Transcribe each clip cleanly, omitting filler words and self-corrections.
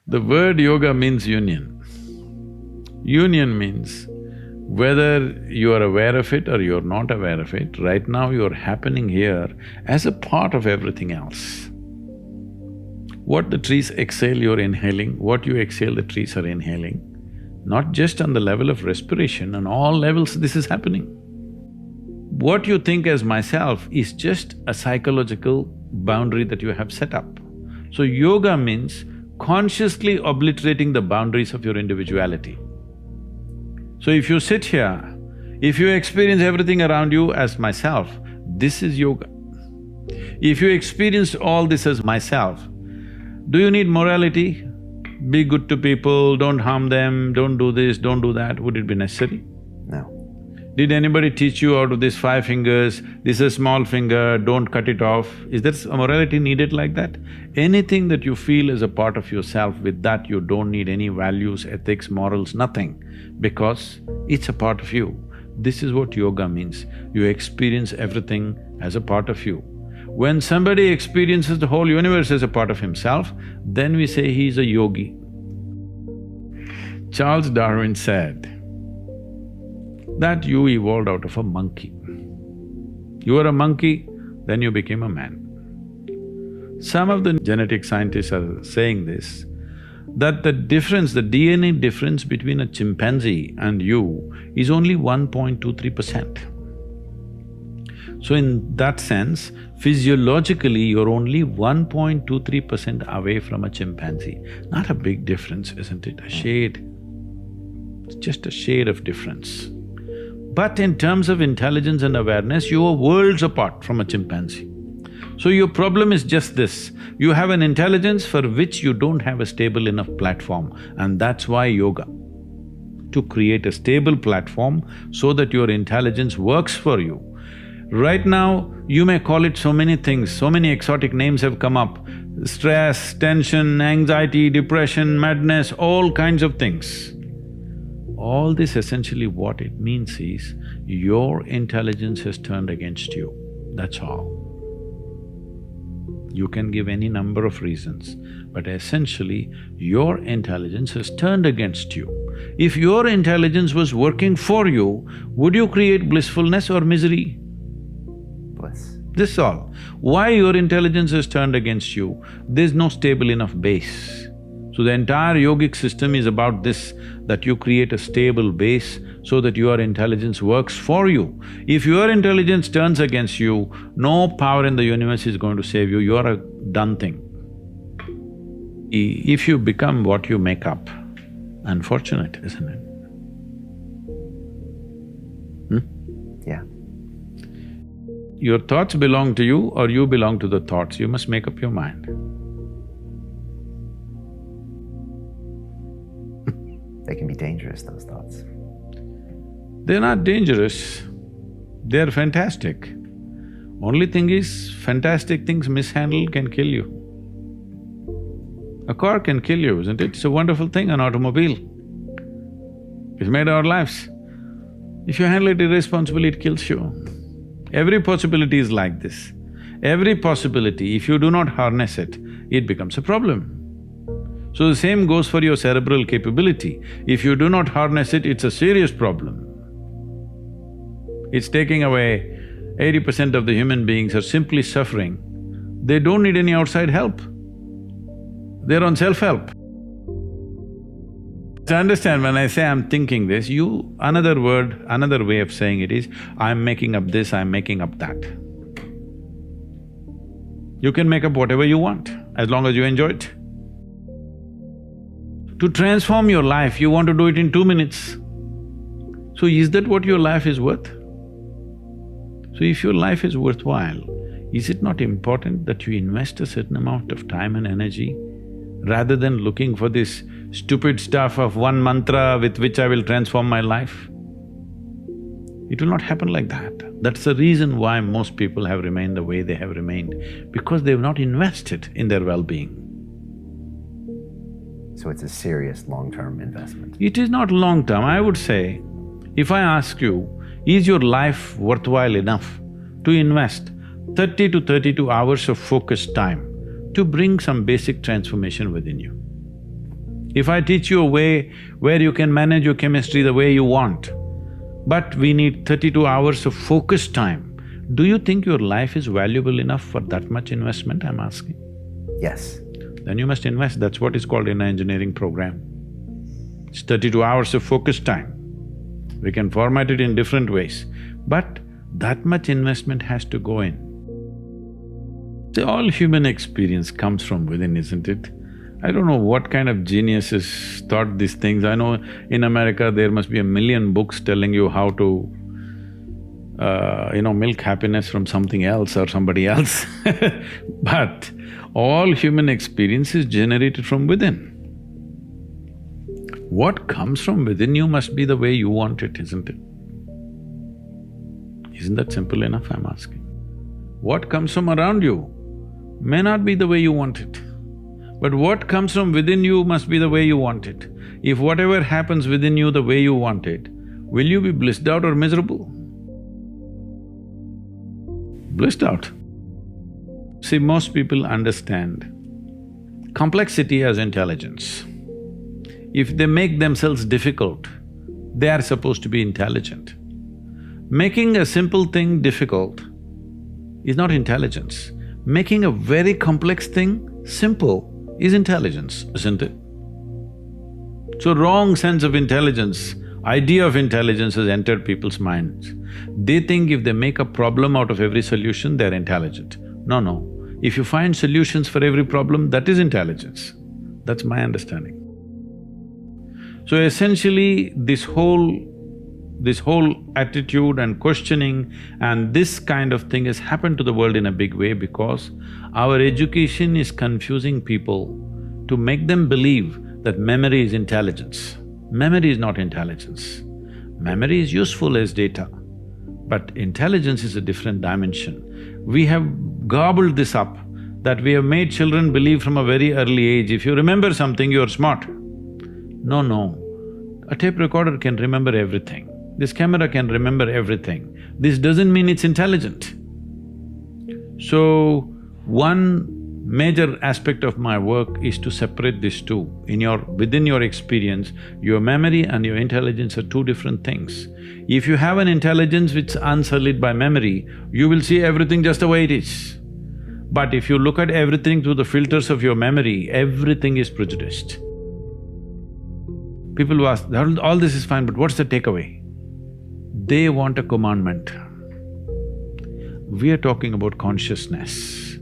The word yoga means union. Union means whether you are aware of it or you're not aware of it, right now you're happening here as a part of everything else. What the trees exhale, you're inhaling, what you exhale, the trees are inhaling. Not just on the level of respiration, on all levels this is happening. What you think as myself is just a psychological boundary that you have set up. So yoga means consciously obliterating the boundaries of your individuality. So if you sit here, if you experience everything around you as myself, this is yoga. If you experience all this as myself, do you need morality? Be good to people, don't harm them, don't do this, don't do that, would it be necessary? No. Did anybody teach you out of these 5 fingers, this is a small finger, don't cut it off? Is there a morality needed like that? Anything that you feel is a part of yourself, with that you don't need any values, ethics, morals, nothing, because it's a part of you. This is what yoga means. You experience everything as a part of you. When somebody experiences the whole universe as a part of himself, then we say he is a yogi. Charles Darwin said that you evolved out of a monkey. You were a monkey, then you became a man. Some of the genetic scientists are saying this, that the difference, the DNA difference between a chimpanzee and you is only 1.23%. So in that sense, physiologically you're only 1.23% away from a chimpanzee. Not a big difference, isn't it? A shade, it's just a shade of difference. But in terms of intelligence and awareness, you are worlds apart from a chimpanzee. So your problem is just this, you have an intelligence for which you don't have a stable enough platform, and that's why yoga. To create a stable platform so that your intelligence works for you. Right now, you may call it so many things, so many exotic names have come up. Stress, tension, anxiety, depression, madness, all kinds of things. All this essentially what it means is, your intelligence has turned against you, that's all. You can give any number of reasons, but essentially, your intelligence has turned against you. If your intelligence was working for you, would you create blissfulness or misery? Bliss. This is all. Why your intelligence has turned against you? There's no stable enough base. So the entire yogic system is about this, that you create a stable base so that your intelligence works for you. If your intelligence turns against you, no power in the universe is going to save you, you're a done thing. If you become what you make up, unfortunate, isn't it? Yeah. Your thoughts belong to you or you belong to the thoughts, you must make up your mind. They can be dangerous, those thoughts. They're not dangerous, they're fantastic. Only thing is, fantastic things mishandled can kill you. A car can kill you, isn't it? It's a wonderful thing, an automobile. It's made our lives. If you handle it irresponsibly, it kills you. Every possibility is like this. Every possibility, if you do not harness it, it becomes a problem. So the same goes for your cerebral capability. If you do not harness it, it's a serious problem. It's taking away 80% of the human beings are simply suffering. They don't need any outside help. They're on self-help. To understand, when I say I'm thinking this, another word, another way of saying it is, I'm making up this, I'm making up that. You can make up whatever you want, as long as you enjoy it. To transform your life, you want to do it in 2 minutes. So is that what your life is worth? So if your life is worthwhile, is it not important that you invest a certain amount of time and energy rather than looking for this stupid stuff of one mantra with which I will transform my life? It will not happen like that. That's the reason why most people have remained the way they have remained, because they've not invested in their well-being. So it's a serious long-term investment. It is not long-term. I would say, if I ask you, is your life worthwhile enough to invest 30 to 32 hours of focused time to bring some basic transformation within you? If I teach you a way where you can manage your chemistry the way you want, but we need 32 hours of focused time, do you think your life is valuable enough for that much investment, I'm asking? Yes. Then you must invest, that's what is called in an engineering program. It's 32 hours of focused time. We can format it in different ways, but that much investment has to go in. See, all human experience comes from within, isn't it? I don't know what kind of geniuses thought these things. I know in America there must be 1,000,000 books telling you how to, milk happiness from something else or somebody else but all human experience is generated from within. What comes from within you must be the way you want it, isn't it? Isn't that simple enough, I'm asking? What comes from around you may not be the way you want it, but what comes from within you must be the way you want it. If whatever happens within you the way you want it, will you be blissed out or miserable? Blissed out. See, most people understand complexity as intelligence. If they make themselves difficult, they are supposed to be intelligent. Making a simple thing difficult is not intelligence. Making a very complex thing simple is intelligence, isn't it? So wrong sense of intelligence, idea of intelligence has entered people's minds. They think if they make a problem out of every solution, they're intelligent. No. If you find solutions for every problem, that is intelligence. That's my understanding. So essentially, this whole attitude and questioning and this kind of thing has happened to the world in a big way because our education is confusing people to make them believe that memory is intelligence. Memory is not intelligence. Memory is useful as data, but intelligence is a different dimension. We have gobbled this up, that we have made children believe from a very early age, if you remember something, you're smart. No. A tape recorder can remember everything. This camera can remember everything. This doesn't mean it's intelligent. So, one major aspect of my work is to separate these two. Within your experience, your memory and your intelligence are two different things. If you have an intelligence which is unsullied by memory, you will see everything just the way it is. But if you look at everything through the filters of your memory, everything is prejudiced. People who ask, all this is fine, but what's the takeaway? They want a commandment. We are talking about consciousness.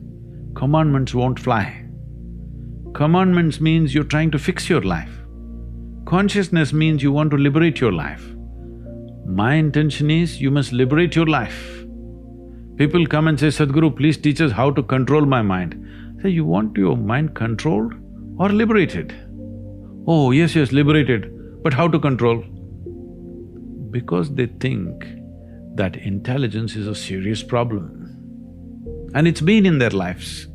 Commandments won't fly. Commandments means you're trying to fix your life. Consciousness means you want to liberate your life. My intention is you must liberate your life. People come and say, Sadhguru, please teach us how to control my mind. I say, you want your mind controlled or liberated? Oh, yes, liberated, but how to control? Because they think that intelligence is a serious problem. And it's been in their lives.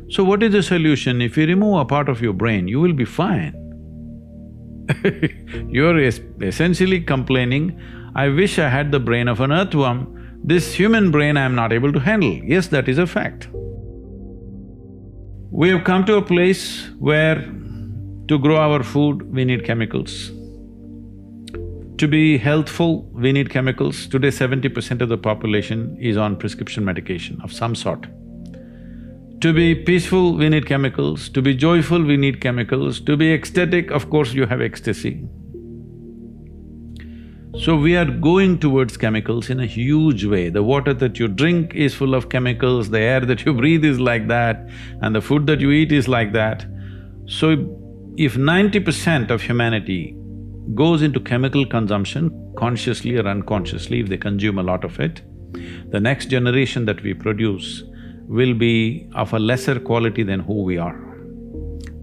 So what is the solution? If you remove a part of your brain, you will be fine. You're essentially complaining, I wish I had the brain of an earthworm, this human brain I am not able to handle. Yes, that is a fact. We have come to a place where to grow our food, we need chemicals. To be healthful, we need chemicals. Today, 70% of the population is on prescription medication of some sort. To be peaceful, we need chemicals. To be joyful, we need chemicals. To be ecstatic, of course, you have ecstasy. So we are going towards chemicals in a huge way. The water that you drink is full of chemicals, the air that you breathe is like that, and the food that you eat is like that. So if 90% of humanity goes into chemical consumption, consciously or unconsciously, if they consume a lot of it, the next generation that we produce will be of a lesser quality than who we are.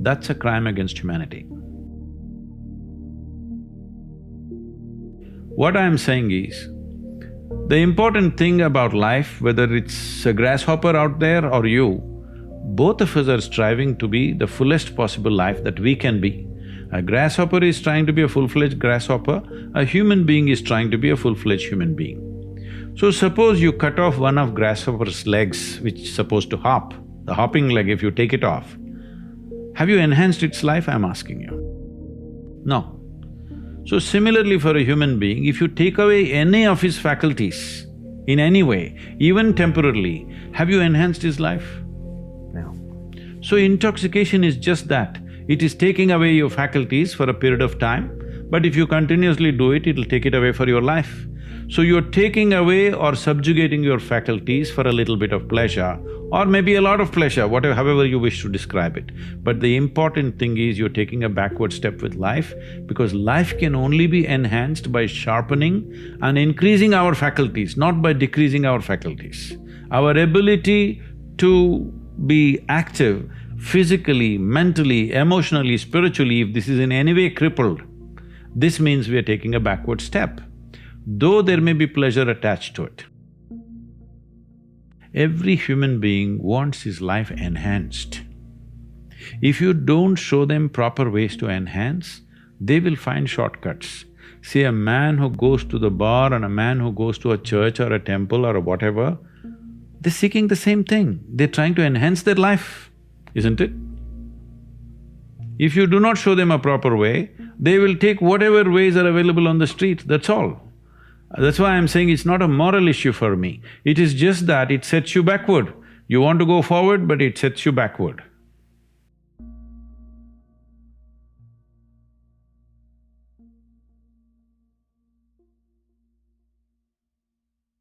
That's a crime against humanity. What I'm saying is, the important thing about life, whether it's a grasshopper out there or you, both of us are striving to be the fullest possible life that we can be. A grasshopper is trying to be a full-fledged grasshopper, a human being is trying to be a full-fledged human being. So suppose you cut off one of grasshopper's legs which is supposed to hop, the hopping leg, if you take it off, Have you enhanced its life, I'm asking you? No. So similarly for a human being, if you take away any of his faculties in any way, even temporarily, have you enhanced his life? No. So intoxication is just that, it is taking away your faculties for a period of time, but if you continuously do it, it'll take it away for your life. So you're taking away or subjugating your faculties for a little bit of pleasure, or maybe a lot of pleasure, whatever… however you wish to describe it. But the important thing is you're taking a backward step with life, because life can only be enhanced by sharpening and increasing our faculties, not by decreasing our faculties. Our ability to be active physically, mentally, emotionally, spiritually, if this is in any way crippled, this means we are taking a backward step, though there may be pleasure attached to it. Every human being wants his life enhanced. If you don't show them proper ways to enhance, they will find shortcuts. See, a man who goes to the bar and a man who goes to a church or a temple or whatever, they're seeking the same thing, they're trying to enhance their life, isn't it? If you do not show them a proper way, they will take whatever ways are available on the street, that's all. That's why I'm saying it's not a moral issue for me. It is just that it sets you backward. You want to go forward, but it sets you backward.